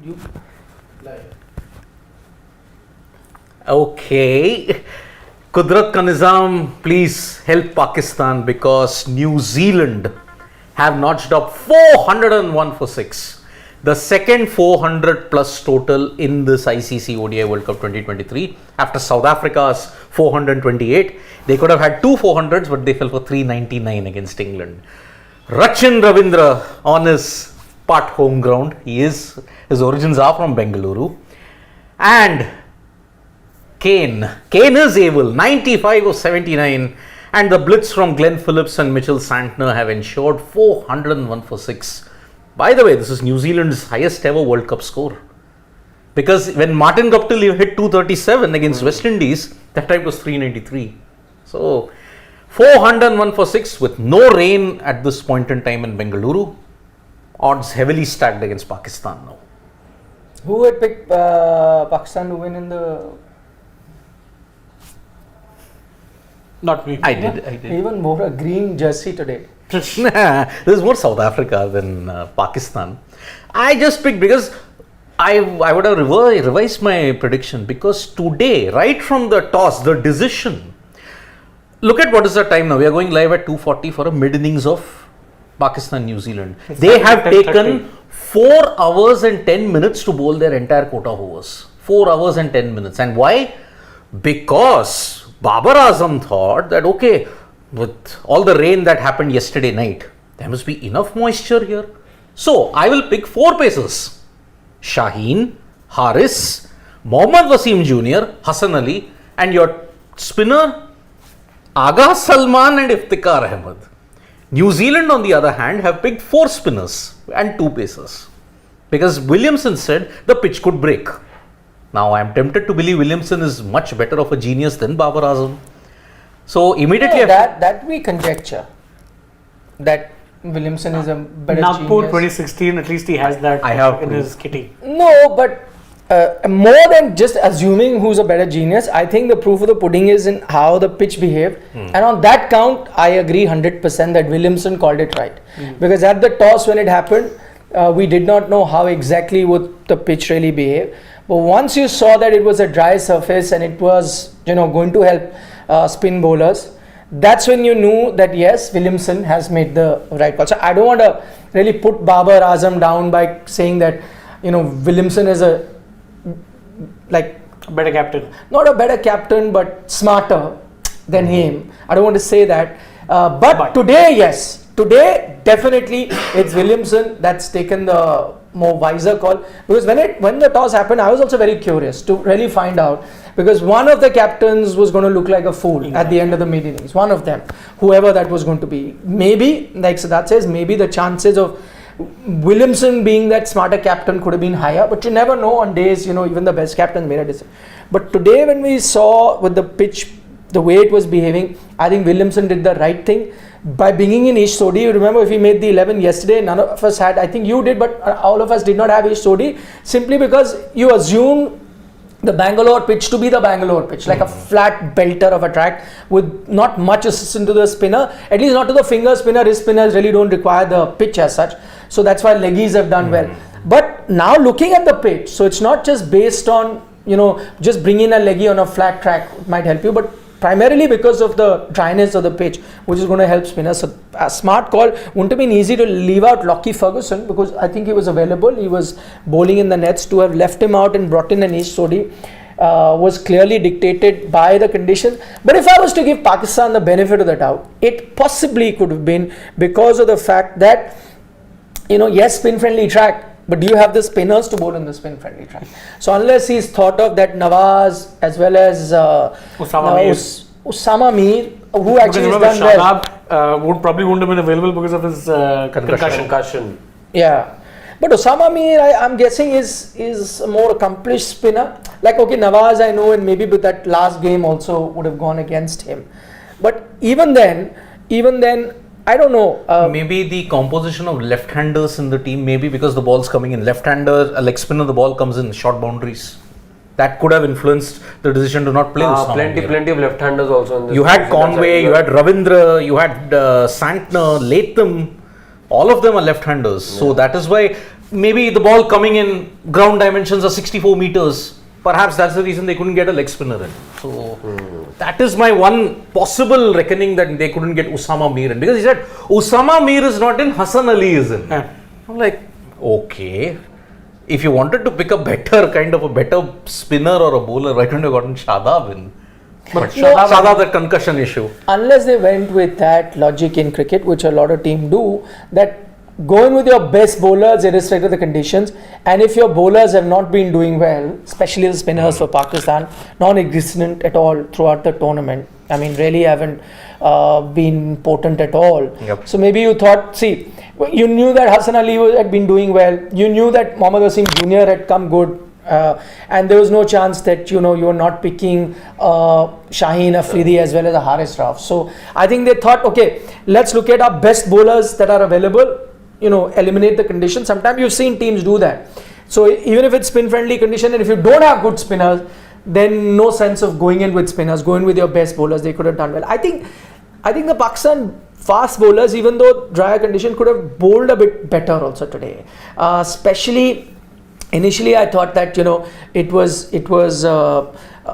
You live. Okay. Kudrat ka Nizam, please help Pakistan because New Zealand have notched up 401 for 6. The second 400 plus total in this ICC ODI World Cup 2023 after South Africa's 428. They could have had two 400s but they fell for 399 against England. Ravindra on his part home ground. His origins are from Bengaluru. And Kane is able, 95 of 79, and the blitz from Glenn Phillips and Mitchell Santner have ensured 401 for 6. By the way, this is New Zealand's highest ever World Cup score. Because when Martin Guptill hit 237 against West Indies, that time was 393. So, 401 for 6 with no rain at this point in time in Bengaluru. Odds heavily stacked against Pakistan now. Who had picked Pakistan to win in the... Not me. I did. Even more a green jersey today. This is more South Africa than Pakistan. I just picked because I would have revised my prediction because today, right from the toss, the decision, look at what is the time now. We are going live at 2:40 for a mid-innings of Pakistan, New Zealand. They have taken 4 hours and 10 minutes to bowl their entire quota of overs. 4 hours and 10 minutes. And why? Because Babar Azam thought that, okay, with all the rain that happened yesterday night, there must be enough moisture here. So, I will pick 4 pacers. Shaheen, Haris, Mohammad Wasim Jr., Hassan Ali, and your spinner, Agha Salman and Iftikhar Ahmed. New Zealand, on the other hand, have picked 4 spinners and 2 pacers. Because Williamson said the pitch could break. Now, I am tempted to believe Williamson is much better of a genius than Babar Azam. So, immediately... No, that we conjecture. That Williamson is a better Nagpur genius. 2016, at least he has that in his kitty. No, but more than just assuming who's a better genius, I think the proof of the pudding is in how the pitch behaved. And on that count, I agree 100% that Williamson called it right. Because at the toss when it happened, we did not know how exactly would the pitch really behave. But once you saw that it was a dry surface and it was, going to help spin bowlers, that's when you knew that yes, Williamson has made the right call. So I don't want to really put Babar Azam down by saying that, Williamson is a better captain. Not a better captain, but smarter than him. I don't want to say that. But today, yes. Today, definitely, it's Williamson that's taken the more wiser call. Because when the toss happened, I was also very curious to really find out. Because one of the captains was going to look like a fool at the end of the mid-innings. One of them, whoever that was going to be. Maybe, like Siddharth says, maybe the chances of Williamson being that smarter captain could have been higher. But you never know on days, even the best captain made a decision. But today, when we saw with the pitch, the way it was behaving, I think Williamson did the right thing. By bringing in Ish Sodhi, you remember if he made the 11 yesterday, none of us had, I think you did, but all of us did not have Ish Sodhi, simply because you assume the Bangalore pitch to be the Bangalore pitch, like a flat belter of a track with not much assistance to the spinner, at least not to the finger spinner. His spinners really don't require the pitch as such. So that's why leggies have done well. But now looking at the pitch, so it's not just based on, just bringing a leggy on a flat track might help you, but primarily because of the dryness of the pitch, which is going to help spinners. So a smart call. Wouldn't have been easy to leave out Lockie Ferguson because I think he was available. He was bowling in the nets. To have left him out and brought in Anish Sodhi was clearly dictated by the conditions. But if I was to give Pakistan the benefit of the doubt, it possibly could have been because of the fact that, yes, spin-friendly track, but do you have the spinners to bowl in the spin-friendly track? So unless he's thought of that Nawaz as well as Usama Mir, who actually has done well. Shadab wouldn't have been available because of his concussion. Yeah. But Usama Mir, I'm guessing is a more accomplished spinner. Like, okay, Nawaz I know, and maybe with that last game also would have gone against him. But even then, I don't know. Maybe the composition of left-handers in the team, maybe because the ball's coming in left-hander, a leg spinner, the ball comes in short boundaries. That could have influenced the decision to not play. Plenty of left-handers also in this. You had Conway, you had Ravindra, you had Santner, Latham. All of them are left-handers. So that is why maybe the ball coming in ground dimensions are 64 meters. Perhaps that's the reason they couldn't get a leg spinner in. So that is my one possible reckoning that they couldn't get Usama Mir in, because he said Usama Mir is not in, Hassan Ali is in. I'm like, okay, if you wanted to pick a better spinner or a bowler, why don't you gotten Shadab in? But Shadab, that concussion issue. Unless they went with that logic in cricket, which a lot of teams do, that go in with your best bowlers irrespective of the conditions, and if your bowlers have not been doing well, especially the spinners for Pakistan, non-existent at all throughout the tournament. I mean, really haven't been potent at all. Yep. So maybe you thought, see, you knew that Hassan Ali had been doing well. You knew that Mohammad Wasim Jr. had come good. And there was no chance that you were not picking Shaheen Afridi as well as a Haris Rauf. So I think they thought, okay, let's look at our best bowlers that are available, eliminate the condition. Sometimes you've seen teams do that. So even if it's spin friendly condition, and if you don't have good spinners, then no sense of going in with spinners, go in with your best bowlers. They could have done well. I think the Pakistan fast bowlers, even though drier condition, could have bowled a bit better also today. Especially initially, I thought that it was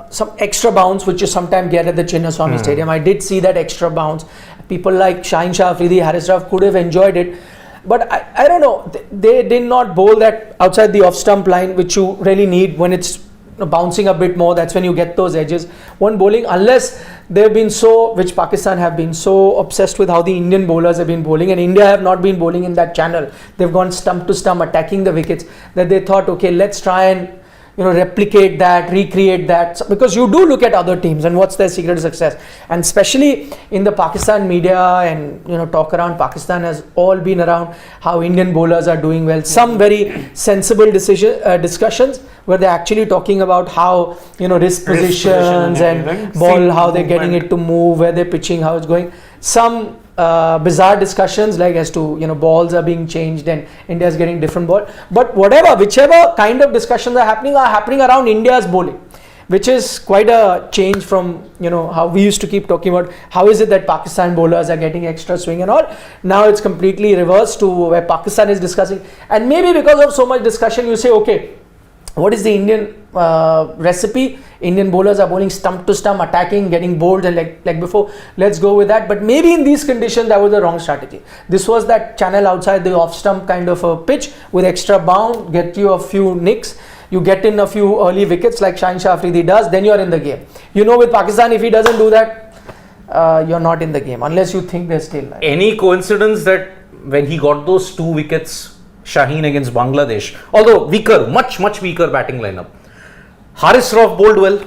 some extra bounce which you sometimes get at the Chinnaswamy Stadium. I did see that extra bounce. People like Shaheen Shah Afridi, Haris Rauf could have enjoyed it. But I don't know, they did not bowl that outside the off stump line, which you really need when it's bouncing a bit more. That's when you get those edges. One bowling, unless they've been which Pakistan have been so obsessed with how the Indian bowlers have been bowling, and India have not been bowling in that channel. They've gone stump to stump, attacking the wickets, that they thought, okay, let's try and replicate that, recreate that, because you do look at other teams and what's their secret to success. And especially in the Pakistan media and talk around Pakistan has all been around how Indian bowlers are doing well. Some very sensible discussions where they're actually talking about how wrist positions and ball, how they're getting it to move, where they're pitching, how it's going. Some bizarre discussions like as to balls are being changed and India's getting different ball. But whichever kind of discussions are happening around India's bowling, which is quite a change from how we used to keep talking about how is it that Pakistan bowlers are getting extra swing and all. Now it's completely reversed to where Pakistan is discussing, and maybe because of so much discussion you say, okay, what is the Indian recipe? Indian bowlers are bowling stump to stump, attacking, getting bowled, and like before, let's go with that. But maybe in these conditions, that was the wrong strategy. This was that channel outside the off stump kind of a pitch with extra bound, get you a few nicks, you get in a few early wickets like Shaheen Shah Afridi does, then you're in the game. With Pakistan, if he doesn't do that, you're not in the game unless you think they're still alive. Any coincidence that when he got those 2 wickets, Shaheen against Bangladesh, although weaker, much weaker batting lineup, Haris Rauf bowled well,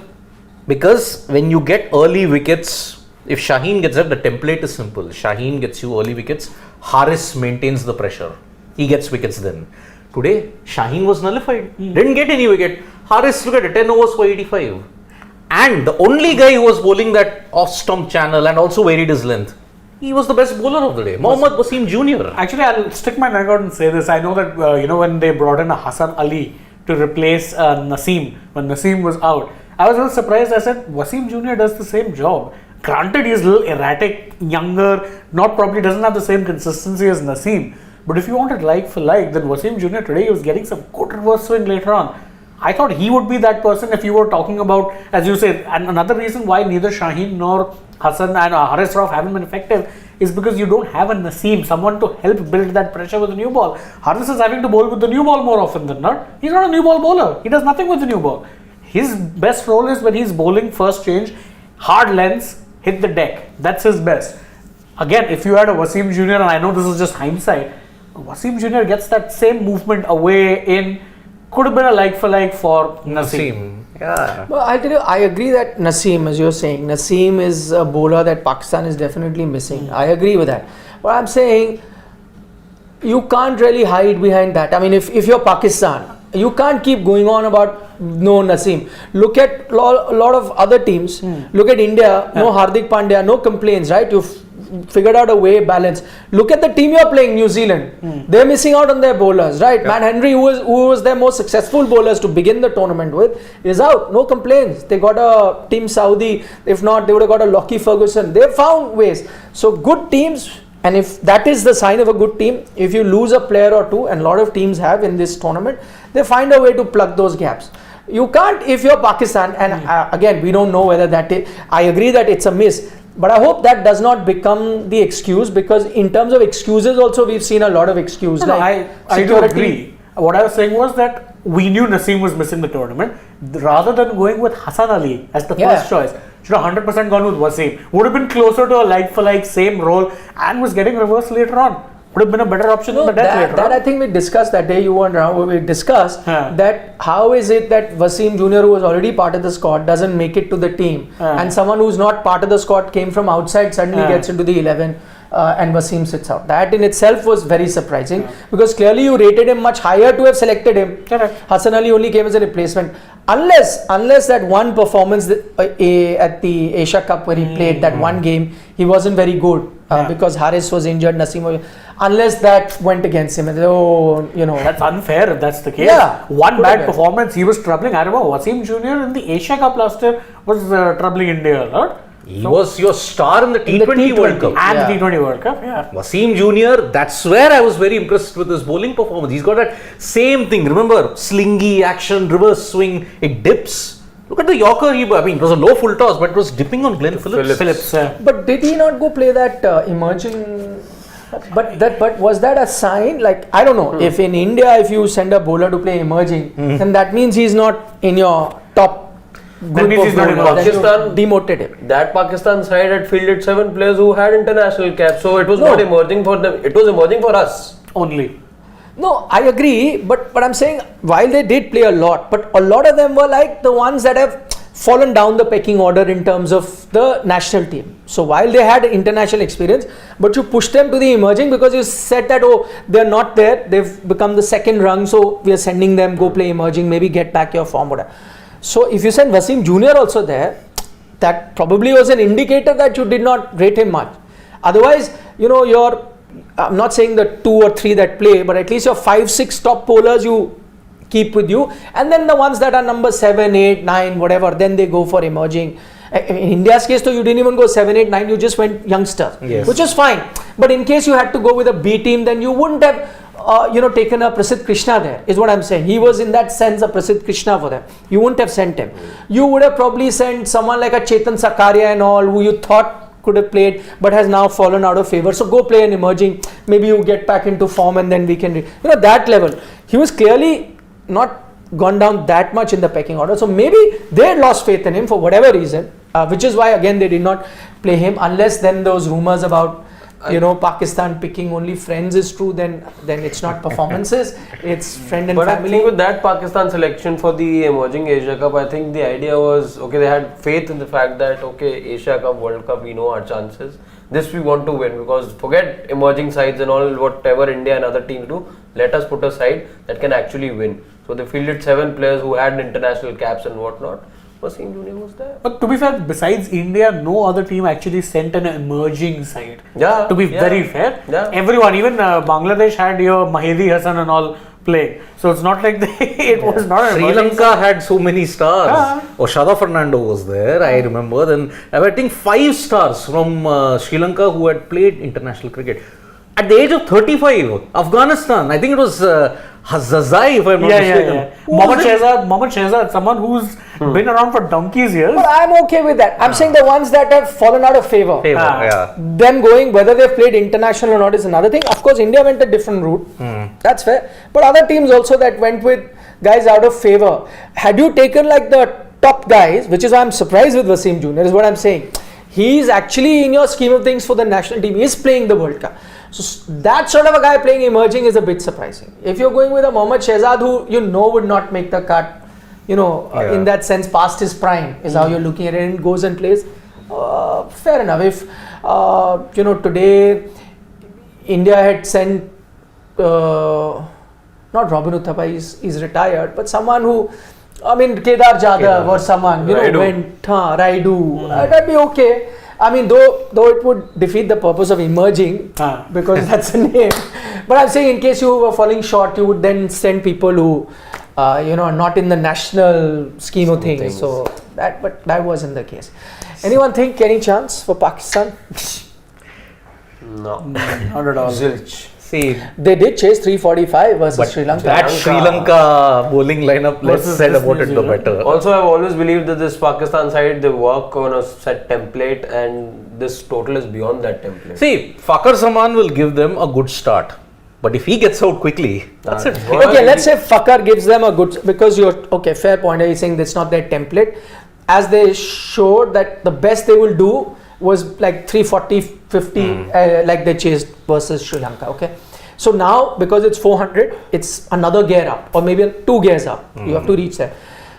because when you get early wickets, if Shaheen gets it, the template is simple. Shaheen gets you early wickets, Haris maintains the pressure, he gets wickets then. Today, Shaheen was nullified, didn't get any wicket. Haris, look at it, 10 overs for 85. And the only guy who was bowling that off stump channel and also varied his length, he was the best bowler of the day, Mohammad Wasim Jr. Actually, I'll stick my neck out and say this. I know that, when they brought in a Hassan Ali to replace Naseem, when Naseem was out, I was a little surprised. I said, Wasim Jr. does the same job. Granted, he's a little erratic, younger, doesn't have the same consistency as Naseem. But if you wanted like for like, then Wasim Jr. today, he was getting some good reverse swing later on. I thought he would be that person if you were talking about, as you said, and another reason why neither Shaheen nor Hassan and Haris Rauf haven't been effective is because you don't have a Naseem, someone to help build that pressure with the new ball. Haris is having to bowl with the new ball more often than not. He's not a new ball bowler. He does nothing with the new ball. His best role is when he's bowling first change, hard lengths, hit the deck. That's his best. Again, if you had a Wasim Jr., and I know this is just hindsight, Wasim Jr. gets that same movement away in, could have been a like for like for Naseem. Yeah. Well, I'll tell you, I agree that Naseem, as you're saying, Naseem is a bowler that Pakistan is definitely missing. I agree with that. But I'm saying you can't really hide behind that. I mean, if you're Pakistan, you can't keep going on about no Naseem. Look at a lot of other teams. Look at India, no Hardik Pandya, no complaints, right? You've figured out a way balance. Look at the team you're playing, New Zealand. They're missing out on their bowlers, right? Yeah. Matt Henry, who was their most successful bowlers to begin the tournament with, is out. No complaints. They got a Team Saudi. If not, they would have got a Lockie Ferguson. They've found ways. So good teams And if that is the sign of a good team, if you lose a player or two, and a lot of teams have in this tournament, they find a way to plug those gaps. You can't, if you're Pakistan, and again, we don't know whether that is, I agree that it's a miss, but I hope that does not become the excuse, because in terms of excuses also, we've seen a lot of excuses. I do agree. What I was saying was that we knew Naseem was missing the tournament. Rather than going with Hassan Ali as the first choice, should have 100% gone with Wasim. Would have been closer to a like-for-like, same role, and was getting reversed later on. Would have been a better option than the death later on. I think we discussed that day, you weren't around, we discussed that how is it that Wasim Jr., who was already part of the squad, doesn't make it to the team, and someone who's not part of the squad, came from outside, suddenly gets into the 11, and Wasim sits out. That in itself was very surprising, because clearly you rated him much higher to have selected him. Correct. Hassan Ali only came as a replacement. Unless that one performance at the Asia Cup where he played that one game, he wasn't very good because Haris was injured, Naseem was, unless that went against him. That's unfair if that's the case. Yeah, one bad performance, he was troubling. I remember Wasim Jr. in the Asia Cup last year was troubling India a lot. He was your star in the T20 World Cup. And the T20 World Cup, Wasim Jr., that's where I was very impressed with his bowling performance. He's got that same thing. Remember, slingy action, reverse swing, it dips. Look at the Yorker. It was a low full toss, but it was dipping on Glenn Phillips. But did he not go play that emerging? But was that a sign? Like, I don't know. If in India, if you send a bowler to play emerging, then that means he's not in your top group of bowlers. Pakistan demoted him. That Pakistan side had fielded 7 players who had international caps, so it was not emerging for them. It was emerging for us only. No, I agree, but I'm saying while they did play a lot, but a lot of them were like the ones that have fallen down the pecking order in terms of the national team. So while they had international experience, but you pushed them to the emerging because you said that, they're not there, they've become the second rung, so we are sending them, go play emerging, maybe get back your form, whatever. So if you send Wasim Jr. also there, that probably was an indicator that you did not rate him much. Otherwise, I'm not saying the 2 or 3 that play, but at least your 5-6 top bowlers you keep with you, and then the ones that are number 7, 8, 9, whatever, then they go for emerging. In India's case, though, you didn't even go 7, 8, 9, you just went youngsters, which is fine. But in case you had to go with a B team, then you wouldn't have taken a Prasidh Krishna there, is what I'm saying. He was in that sense a Prasidh Krishna for them. You wouldn't have sent him. You would have probably sent someone like a Chetan Sakaria and all, who you thought could have played but has now fallen out of favor. So go play an emerging, maybe you get back into form and then we can, that level. He was clearly not gone down that much in the pecking order. So maybe they had lost faith in him for whatever reason, which is why again they did not play him, unless then those rumors about Pakistan picking only friends is true, then it's not performances, it's friend and family. But I think with that Pakistan selection for the emerging Asia Cup, I think the idea was, they had faith in the fact that, Asia Cup, World Cup, we know our chances. This we want to win, because forget emerging sides and all, whatever India and other teams do, let us put a side that can actually win. So they fielded 7 players who had international caps and whatnot. Wasim Jr. was there. But to be fair, besides India, no other team actually sent an emerging side. Yeah. To be very fair, everyone, even Bangladesh had your Mahedi Hassan and all playing. So it's not like it was not an Sri Lanka had so many stars. Oshada Fernando was there, I remember. Then I think 5 stars from Sri Lanka who had played international cricket. At the age of 35, Afghanistan, I think it was Hazazai, if I'm not mistaken. Mohammad Shehzad, someone who's been around for donkey's years. But I'm okay with that. I'm saying the ones that have fallen out of favor. Them going, whether they've played international or not is another thing. Of course, India went a different route. That's fair. But other teams also that went with guys out of favor. Had you taken like the top guys, which is why I'm surprised with Wasim Jr., is what I'm saying. He's actually, in your scheme of things, for the national team, he's playing the World Cup. So that sort of a guy playing emerging is a bit surprising. If you're going with a Mohammad Shehzad who would not make the cut, in that sense past his prime is how you're looking at it, and goes and plays, fair enough. If today India had sent not Robin Uthappa, he's retired, but someone who, Kedar Jadhav or someone, went Raidu, that'd be okay. Though it would defeat the purpose of emerging because that's a name. But I'm saying in case you were falling short, you would then send people who, are not in the national scheme of things. So that wasn't the case. Anyone think any chance for Pakistan? No. Not at all. Zilch. See, They did chase 345 versus but Sri Lanka. that Sri Lanka bowling lineup, less Versus said this about it, New the Zealand. better. Also, I've always believed that this Pakistan side, they work on a set template and this total is beyond that template. See, Fakhar Zaman will give them a good start. But if he gets out quickly, that's it. Well, Okay, let's say Fakhar gives them a good, because you're, okay, fair point, are you saying that's not their template? As they showed that the best they will do was like 340, 50, like they chased versus Sri Lanka, okay? So now, because it's 400, it's another gear up, or maybe 2 gears up, you have to reach there.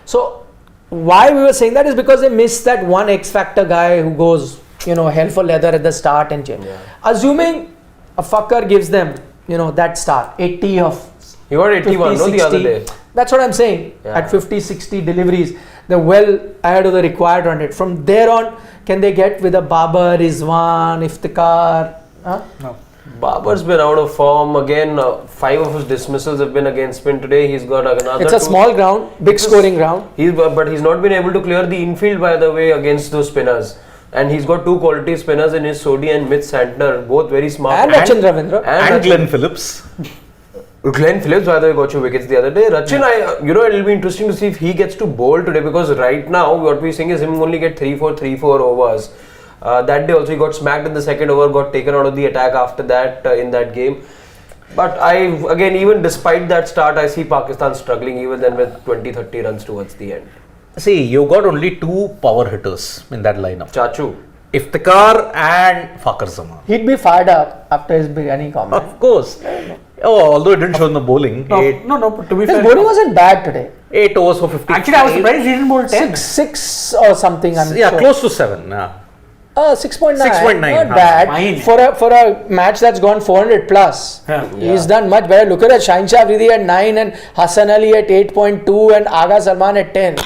So, why we were saying that is because they missed that one X factor guy who goes, hell for leather at the start and change. Yeah. Assuming a Fakhar gives them, that start, 80 of You got 81, 50, no, the other 60. day. That's what I'm saying. Yeah. At 50, 60 deliveries, they're well ahead of the required run rate. From there on, can they get with a Babar, Rizwan, Iftikhar? Huh? No. Babar's been out of form again. 5 of his dismissals have been against spin today. He's got another. It's a 2. small ground, big scoring ground. But he's not been able to clear the infield, by the way, against those spinners. And he's got 2 quality spinners in his Sodhi and Mitch Santner, both very smart. And Rachin Ravindra. And Glenn Phillips. Glenn Phillips, by the way, got 2 wickets the other day. Rachin, it'll be interesting to see if he gets to bowl today, because right now what we're seeing is him only get 3-4 overs. That day also he got smacked in the second over, got taken out of the attack after that in that game. But even despite that start, I see Pakistan struggling even then with 20-30 runs towards the end. See, you got only 2 power hitters in that lineup. Chachu. Iftikhar and Fakhar Zaman. He'd be fired up after his biryani comment. Of course. Oh, although it didn't show in the bowling. No, but to be His fair, bowling wasn't bad today. 8 overs for 50. actually I was surprised he didn't bowl 10. 6 or something, I'm Yeah, sure. close to 7. Yeah. 6.9. 6.9, Not huh. bad. Fine. For a match that's gone 400 plus. Yeah. He's done much better. Look at that. Shahinshah Afridi at 9 and Hassan Ali at 8.2 and Agha Salman at 10.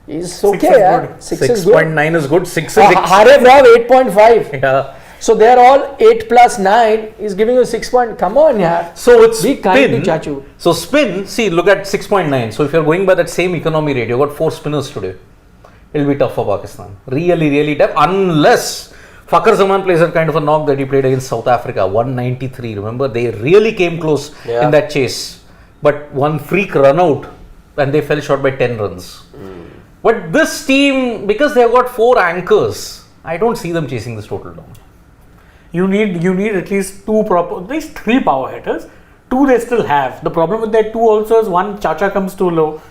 He's okay, is yeah. good. 6 is good. 6.9 is good. 6 is Harif Rav 8.5. Yeah. So they're all 8 plus 9. He's giving you 6 point. Come on, yeah. So it's Be kind spin. to Chachu. So spin, see, look at 6.9. So if you're going by that same economy rate, you got 4 spinners today. It'll be tough for Pakistan. Really, really tough. Unless Fakhar Zaman plays that kind of a knock that he played against South Africa, 193. Remember, they really came close in that chase. But one freak run out and they fell short by 10 runs. But this team, because they've got 4 anchors, I don't see them chasing this total down. You need at least 3 power hitters. 2 they still have. The problem with that 2 also is one, Chacha comes too low.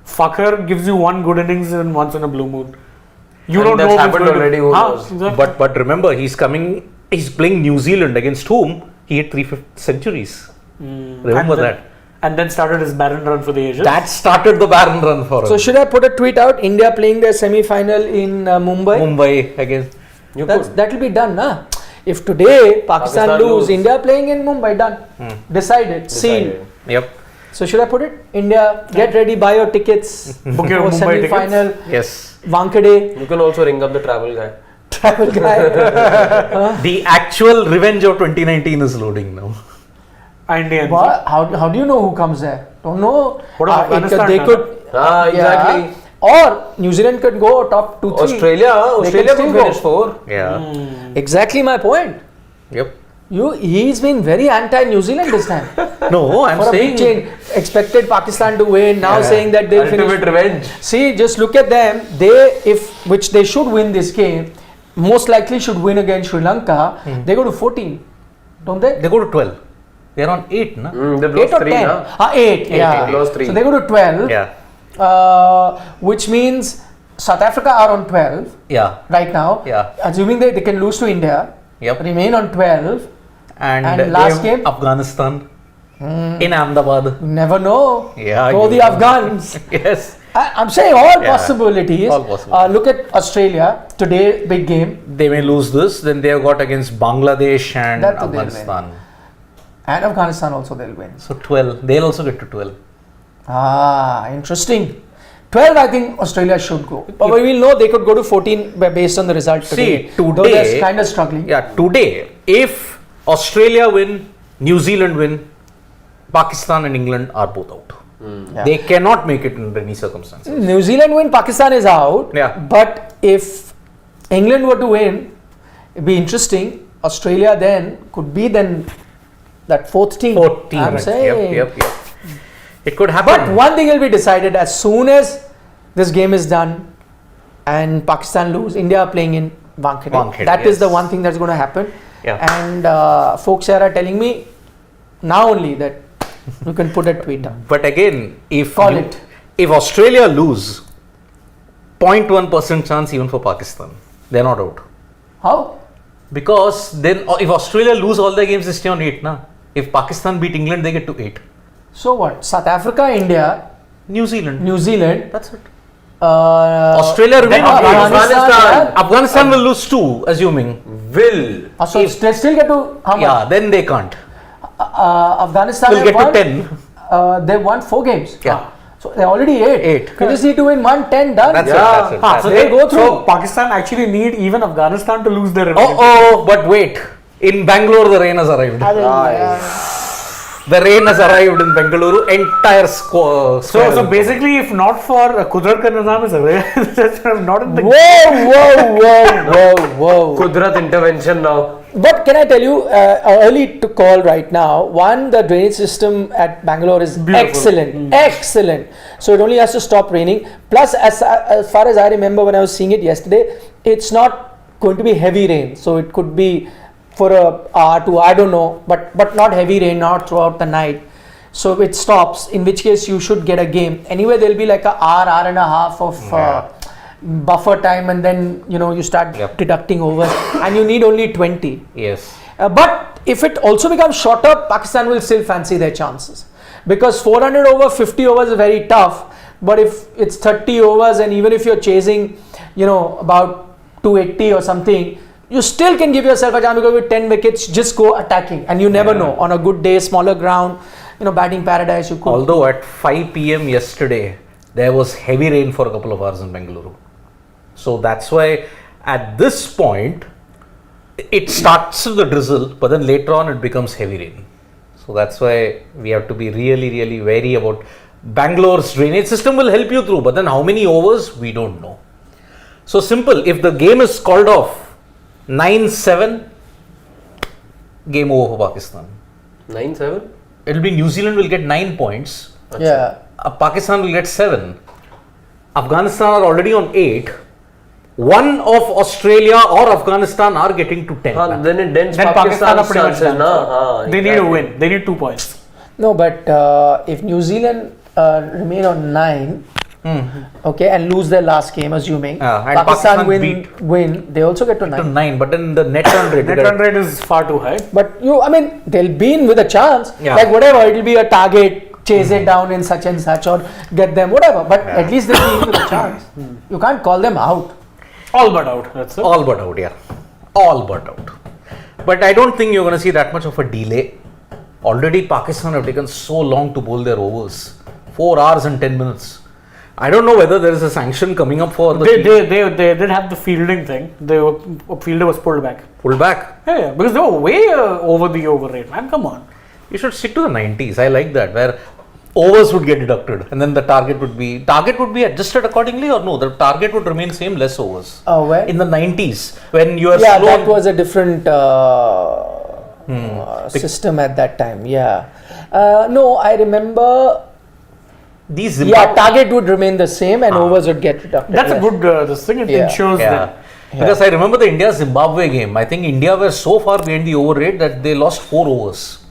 Fakhar gives you 1 good innings and once in a blue moon. You And don't that's know if it's happened going to- already, who Huh, knows? exactly. But remember, he's playing New Zealand, against whom he hit 350 centuries. Remember that. And then started his barren run for the ages. That started the barren run for him. So should I put a tweet out? India playing their semi-final in Mumbai. Mumbai against. You That could. will be done, nah? If today Pakistan Pakistan lose, lose. India playing in Mumbai, done. Decided, sealed. Yep. So should I put it? India, get ready, buy your tickets Book your for Mumbai semi-final. Yes. Wankade, You can also ring up the travel guy. travel guy. The actual revenge of 2019 is loading now. Indians. What? How do you know who comes there? Don't know. What if Afghanistan they does could. Exactly. Yeah. Or New Zealand could go top 2-3. Australia They can could still finish go. 4. Yeah. Exactly my point. Yep. He's been very anti-New Zealand this time. No, I'm For a big saying. change, expected Pakistan to win. Now saying that they'll Ultimate finish. revenge. See, just look at them. Which they should win this game, most likely should win against Sri Lanka. They go to 14, don't they? They go to 12. They're on 8, na? They've 8 lost or 3 10? now. 8. Yeah. They lost 3. So they go to 12. Yeah. Which means South Africa are on 12 Yeah. right now. Yeah. Assuming they can lose to India, Yep. remain on 12. And last they have game? Afghanistan in Ahmedabad. You never know. Yeah, Go you the know. Afghans. Yes. I'm saying all Yeah. possibilities. All possibilities. Look at Australia today, big game, They may lose this, then they have got against Bangladesh and That too they'll Afghanistan. and Afghanistan also they'll win. So 12. They'll also get to 12. Interesting. 12, I think Australia should go. But we'll know they could go to 14 based on the result today. See, Though today. they're kind of struggling. Yeah, today, if Australia win, New Zealand win, Pakistan and England are both out. Yeah. They cannot make it under any circumstances. New Zealand win, Pakistan is out. Yeah. But if England were to win, it'd be interesting. Australia then could be then that fourth team. 14. I'm saying. Yep. It could happen. But one thing will be decided as soon as this game is done and Pakistan lose, India are playing in Wankhede. That is the one thing that's going to happen. Yeah. And folks here are telling me now only that you can put a tweet down. But again, if Australia lose, 0.1% chance even for Pakistan. They're not out. How? Because then if Australia lose all their games, they stay on 8. Na? If Pakistan beat England, they get to 8. So what? South Africa, India, New Zealand. That's it. Australia remain on Afghanistan will lose 2, assuming. So they still get to how much? Yeah, then they can't. Afghanistan will get to 10. They won 4 games. Yeah. So they're already 8. You just need to win 1, 10, done. That's it. So they go through. So Pakistan actually need even Afghanistan to lose their remaining. But wait. In Bangalore, the rain has arrived. The rain has arrived in Bengaluru. Entire square. So basically, if not for Kudrat ka nizam is not in the Whoa. Kudrat intervention now. But can I tell you, early to call right now, one, the drainage system at Bangalore is excellent. So it only has to stop raining. Plus, as far as I remember when I was seeing it yesterday, it's not going to be heavy rain. So it could be for a hour, 2, I don't know, but not heavy rain, not throughout the night. So it stops, in which case you should get a game. Anyway, there'll be like an hour and a half of buffer time, and then you start deducting overs, and you need only 20. Yes. But if it also becomes shorter, Pakistan will still fancy their chances, because 400 over 50 overs is very tough. But if it's 30 overs, and even if you're chasing about 280 or something, you still can give yourself a chance, because with 10 wickets, just go attacking, and you never know. On a good day, smaller ground, batting paradise, you could. Although at 5 p.m. yesterday, there was heavy rain for a couple of hours in Bengaluru. So that's why at this point, it starts with the drizzle, but then later on it becomes heavy rain. So that's why we have to be really, really wary about Bangalore's drainage system. Will help you through, but then how many overs, we don't know. So simple, if the game is called off 9-7, game over for Pakistan. 9-7? It'll be New Zealand will get 9 points. Yeah. Pakistan will get 7. Afghanistan are already on 8. One of Australia or Afghanistan are getting to 10. Then it dents Then Pakistan are Pakistan's pretty much chances. done. They need a win. They need 2 points. No, but if New Zealand remain on 9, okay, and lose their last game, assuming and Pakistan Pakistan win, they also get to 9. to 9, but then the net run rate. Net run rate is far too high. But they'll be in with a chance. Yeah. Like whatever, it'll be a target, chase it down in such and such, or get them, whatever. But at least they'll be in with a chance. You can't call them out. All but out. That's it. All but out, yeah. All but out. But I don't think you're going to see that much of a delay. Already Pakistan have taken so long to bowl their overs. 4 hours and 10 minutes. I don't know whether there is a sanction coming up for the They did have the fielding thing. The fielder was pulled back. pull back. Yeah, because they were way over the over rate, man. Come on. You should stick to the 90s. I like that, where overs would get deducted and then the target would be adjusted accordingly, or no, the target would remain same, less overs. Where? In the 90s, when you are Yeah, slow. that was a different system at that time. Yeah. No, I remember. These Target would remain the same and overs would get deducted. That's a good this thing. It ensures that. Because I remember the India-Zimbabwe game. I think India were so far behind the over rate that they lost 4 overs.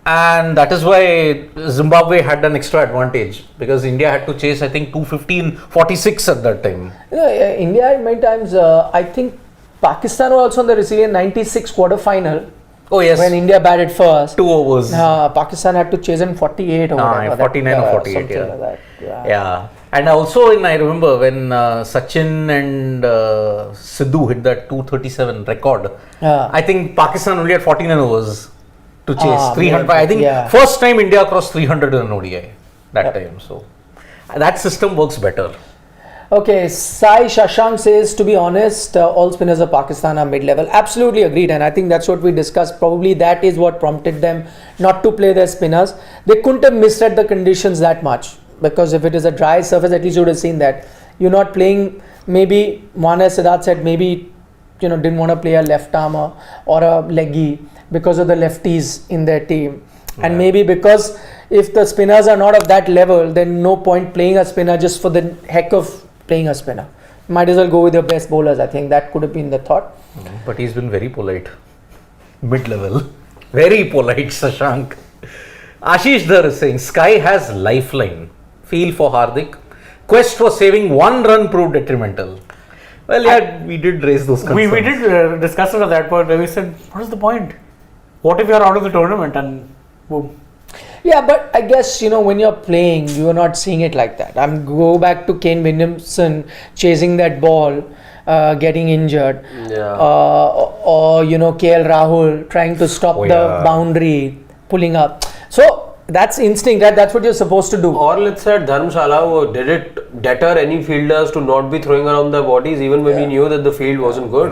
And that is why Zimbabwe had an extra advantage, because India had to chase, I think, 215-46 at that time. India many times, I think Pakistan was also on the resilient 96 quarter-final. Oh yes. When India batted first. 2 overs. Pakistan had to chase in 48 or whatever. 49 or 48, something yeah. like that. Yeah. And also, I remember when Sachin and Sidhu hit that 237 record, I think Pakistan only had 49 overs to chase 300. I think first time India crossed 300 in an ODI that time. So that system works better. Okay, Sai Shashank says, to be honest, all spinners of Pakistan are mid-level. Absolutely agreed, and I think that's what we discussed. Probably that is what prompted them not to play their spinners. They couldn't have misread the conditions that much, because if it is a dry surface, at least you would have seen that. You're not playing, maybe, one as Siddharth said, maybe didn't want to play a left armer or a leggy because of the lefties in their team. And maybe because if the spinners are not of that level, then no point playing a spinner just for the heck of playing a spinner. Might as well go with your best bowlers. I think that could have been the thought. But he's been very polite. Mid-level. Very polite, Shashank. Ashish Dhar is saying, Sky has lifeline. Feel for Hardik. Quest for saving 1 run proved detrimental. Well, yeah, we did raise those concerns. We did discuss it at that point where we said, what is the point? What if you're out of the tournament and boom? Yeah, but I guess, when you're playing, you're not seeing it like that. Go back to Kane Williamson chasing that ball, getting injured. Yeah. Or KL Rahul trying to stop the boundary, pulling up. So that's instinct, that's what you're supposed to do. Or let's say at Dharamshala, did it deter any fielders to not be throwing around their bodies even when we knew that the field wasn't good?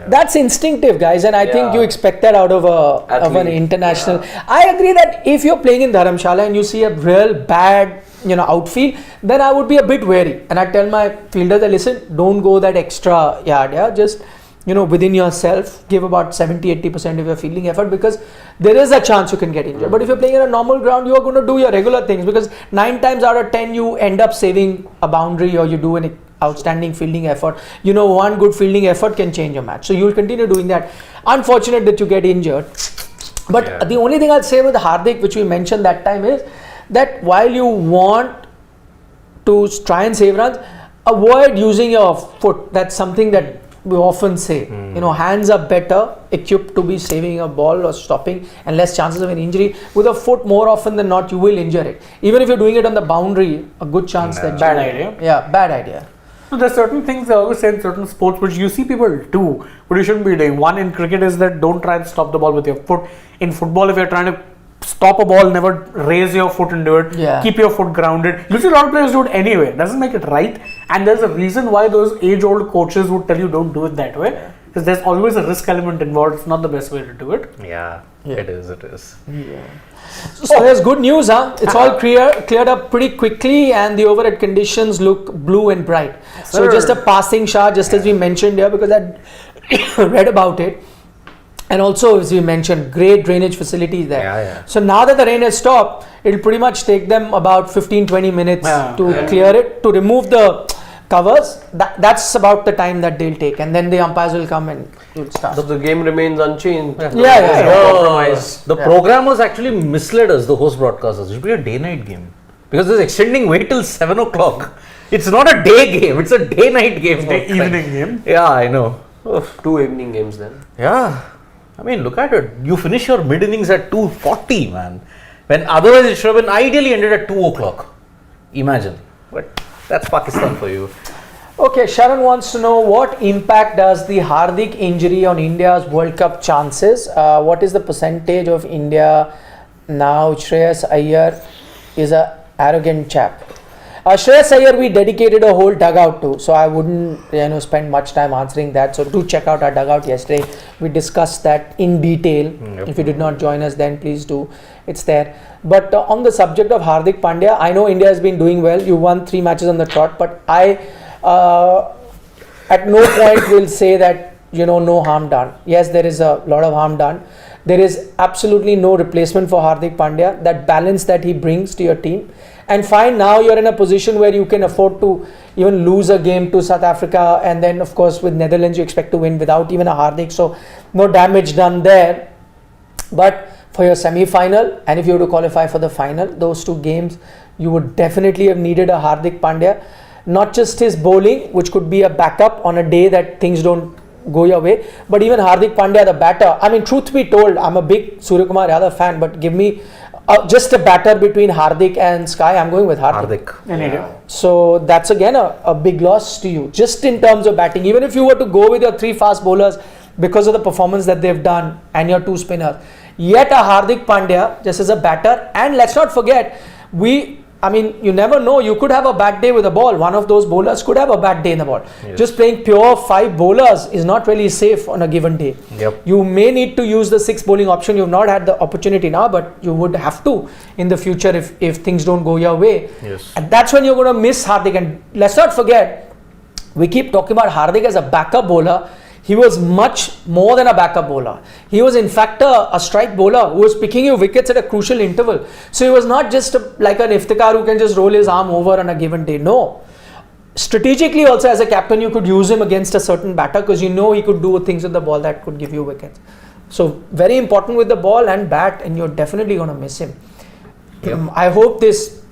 That's instinctive, guys, and I think you expect that out of an international. I agree that if you're playing in Dharamshala and you see a real bad outfield, then I would be a bit wary, and I tell my fielder that listen, don't go that extra yard, just within yourself, give about 70-80% of your fielding effort, because there is a chance you can get injured. But if you're playing in a normal ground, you are going to do your regular things, because 9 times out of 10 you end up saving a boundary or you do an outstanding fielding effort. One good fielding effort can change a match. So you'll continue doing that. Unfortunate that you get injured. But the only thing I'll say with Hardik, which we mentioned that time, is that while you want to try and save runs, avoid using your foot. That's something that we often say, hands are better equipped to be saving a ball or stopping, and less chances of an injury. With a foot, more often than not, you will injure it. Even if you're doing it on the boundary, a good chance that bad idea. Yeah, bad idea. So there's certain things I always say in certain sports which you see people do, but you shouldn't be doing. One in cricket is that don't try and stop the ball with your foot. In football, if you're trying to stop a ball, never raise your foot and do it. Yeah. Keep your foot grounded. You see a lot of players do it anyway. It doesn't make it right. And there's a reason why those age-old coaches would tell you don't do it that way. Because there's always a risk element involved. It's not the best way to do it. Yeah. It is. Yeah. So there's good news, It's all cleared up pretty quickly, and the overhead conditions look blue and bright. So just a passing shower, just as we mentioned here, because I read about it. And also, as we mentioned, great drainage facilities there. So now that the rain has stopped, it'll pretty much take them about 15-20 minutes to clear it, to remove the covers. That's about the time that they'll take, and then the umpires will come and will start. So the game remains unchanged. Yeah. Compromise. The programmers actually misled us, the host broadcasters. It should be a day-night game, because there's extending wait till 7 o'clock. It's not a day game, it's a day-night game. Evening game. Yeah, I know. 2 evening games then. Yeah. I mean, look at it. You finish your mid innings at 2:40, man. When otherwise it should have been ideally ended at 2 o'clock. Imagine. But that's Pakistan for you. Okay, Sharon wants to know, what impact does the Hardik injury on India's World Cup chances? What is the percentage of India now? Shreyas Iyer is a arrogant chap. Shreyas Iyer, we dedicated a whole dugout to, so I wouldn't spend much time answering that. So do check out our dugout yesterday. We discussed that in detail. If you did not join us then, please do. It's there. But on the subject of Hardik Pandya, I know India has been doing well. You won 3 matches on the trot, but I at no point will say that no harm done. Yes, there is a lot of harm done. There is absolutely no replacement for Hardik Pandya. That balance that he brings to your team. And fine, now you're in a position where you can afford to even lose a game to South Africa, and then of course with Netherlands you expect to win without even a Hardik, so no damage done there. But for your semi-final, and if you were to qualify for the final, those 2 games, you would definitely have needed a Hardik Pandya. Not just his bowling, which could be a backup on a day that things don't go your way, but even Hardik Pandya, the batter. I mean, truth be told, I'm a big Suryakumar Yadav fan, but give me just a batter between Hardik and Sky, I'm going with Hardik. So that's again a big loss to you, just in terms of batting. Even if you were to go with your 3 fast bowlers because of the performance that they've done and your 2 spinners, yet a Hardik Pandya just as a batter. And let's not forget, you never know, you could have a bad day with the ball. One of those bowlers could have a bad day in the ball. Just playing pure 5 bowlers is not really safe on a given day. You may need to use the 6 bowling option. You've not had the opportunity now, but you would have to in the future if things don't go your way. And that's when you're going to miss Hardik. And let's not forget, we keep talking about Hardik as a backup bowler. he was much more than a backup bowler. He was in fact a strike bowler who was picking you wickets at a crucial interval. So he was not just like an Iftikhar who can just roll his arm over on a given day. No. Strategically also as a captain you could use him against a certain batter because you know he could do things with the ball that could give you wickets. So very important with the ball and bat, and you're definitely going to miss him. I hope this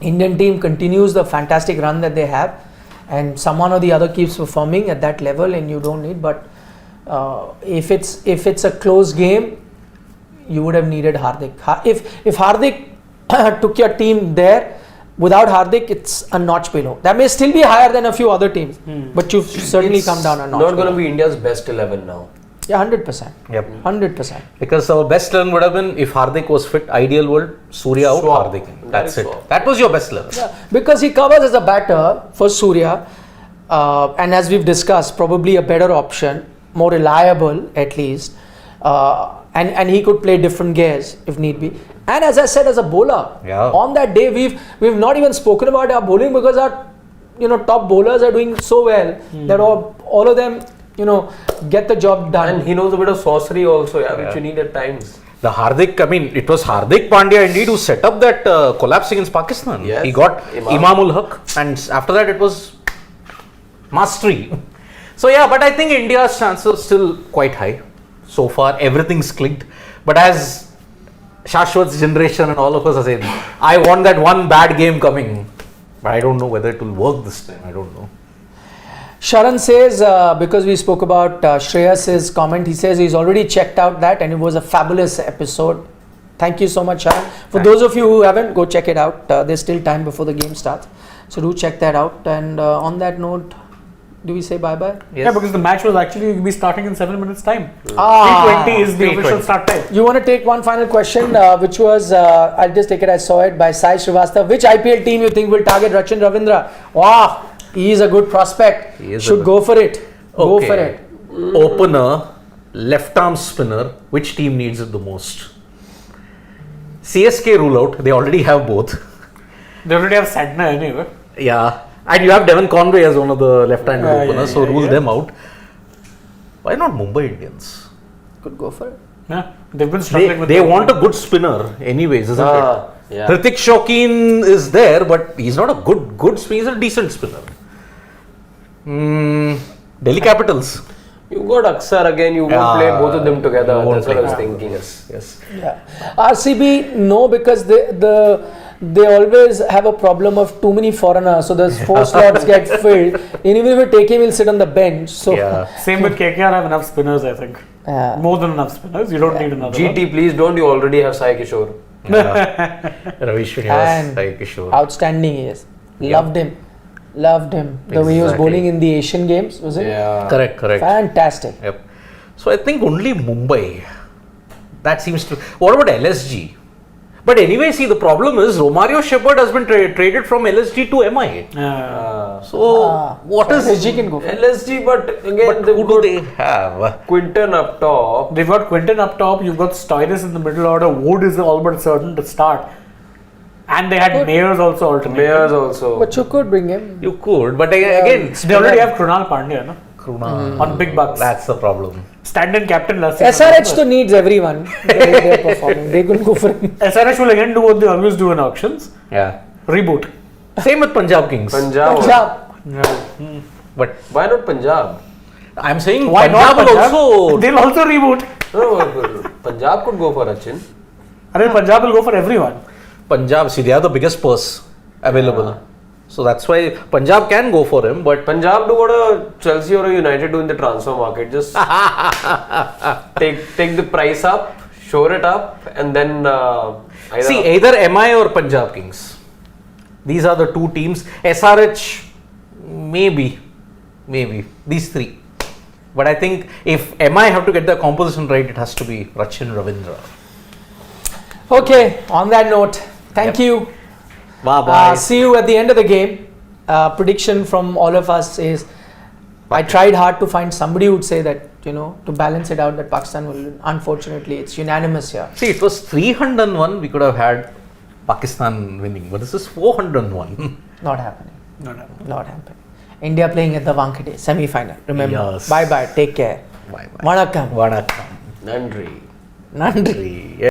Indian team continues the fantastic run that they have, and someone or the other keeps performing at that level, and you don't need. But if it's a close game, you would have needed Hardik. If Hardik took your team there, without Hardik, it's a notch below. That may still be higher than a few other teams, but you've certainly come down a notch. Not going to be India's best 11 now. Yeah, 100%. Yep. 100%. Because our best 11 would have been, if Hardik was fit, ideal world, Surya out, Swap. Hardik in. That's it. Swap. That was your best 11. Yeah, because he covers as a batter for Surya, and as we've discussed, probably a better option, more reliable at least, and he could play different gears if need be. And as I said, as a bowler, on that day we've not even spoken about our bowling because our top bowlers are doing so well that all of them get the job done. And he knows a bit of sorcery also, which you need at times. The Hardik, I mean, it was Hardik Pandya indeed who set up that collapse against Pakistan. Yes. He got Imamul Haq, and after that it was mastery. So yeah, but I think India's chances are still quite high. So far, everything's clicked. But as Shashwat's generation and all of us are saying, I want that one bad game coming. But I don't know whether it will work this time. I don't know. Sharan says, because we spoke about Shreyas's comment, he says he's already checked out that and it was a fabulous episode. Thank you so much, Sharan. For those of you who haven't, go check it out. There's still time before the game starts. So do check that out. And on that note, do we say bye-bye? Yes. Yeah, because the match will actually be starting in 7 minutes time. 3:20 is the official start time. You want to take one final question, which was, I'll just take it, I saw it, by Sai Srivastava. Which IPL team you think will target Ravindra? Wow, he is a good prospect. Should go for it. Go for it. Opener, left arm spinner, which team needs it the most? CSK rule out, they already have both. They already have Santner anyway. Yeah. And you have Devon Conway as one of the left-handed openers, so rule them out. Why not Mumbai Indians? Could go for it. Yeah, they've been struggling with They want a good spinner anyways, isn't it? Yeah. Hrithik Shokeen is there, but he's not a good spinner, he's a decent spinner. Delhi Capitals. You got Aksar again, you won't play both of them together. That's what I was thinking. Yes. Yeah. RCB, no, because they always have a problem of too many foreigners, so those 4 slots get filled. And even if you take him, he'll sit on the bench. So Same with KKR, have enough spinners, I think. More than enough spinners. You don't need another GT, one. please don't. You already have Sai Kishore. Ravi Srinivas, Sai Kishore. Outstanding he is. Loved him. The way he was bowling in the Asian Games, was it? Yeah. Correct. Fantastic. Yep. So I think only Mumbai. That seems to. What about LSG? But anyway, see, the problem is Romario Shepherd has been traded from LSG to MI. What is LSG can go for LSG? But again, who do they have? Quinton up top. They've got Quinton up top. You've got Stoinis in the middle order. Wood is all but certain to start. And they had Mayers also alternating. But you could bring him. You could, but again, They already have Krunal Pandya, no? On big bucks. That's the problem. Stand-in captain last season. SRH to needs everyone. They're performing. They couldn't go for him. SRH will again do what they always do in auctions. Yeah. Reboot. Same with Punjab Kings. Punjab. But Why not Punjab? I'm saying Why Punjab not will Punjab? also. They'll also reboot. No, Punjab could go for Achin. I mean, Punjab will go for everyone. Punjab, see, they are the biggest purse available. So that's why Punjab can go for him, but Punjab do what a Chelsea or a United do in the transfer market. Just take the price up, shore it up, and then either MI or Punjab Kings. These are the two teams. SRH, maybe these three. But I think if MI have to get the composition right, it has to be Ravindra. Okay, on that note, thank you. Bye-bye. See you at the end of the game. Prediction from all of us is, I tried hard to find somebody who would say that, to balance it out, that Pakistan will win. Unfortunately, it's unanimous here. See, it was 301, we could have had Pakistan winning, but this is 401. Not happening. No. Not happening. India playing at the Wankhede semi-final. Remember. Yes. Bye bye. Take care. Bye bye. Vanakkam. Vanakkam. Nandri. Nandri.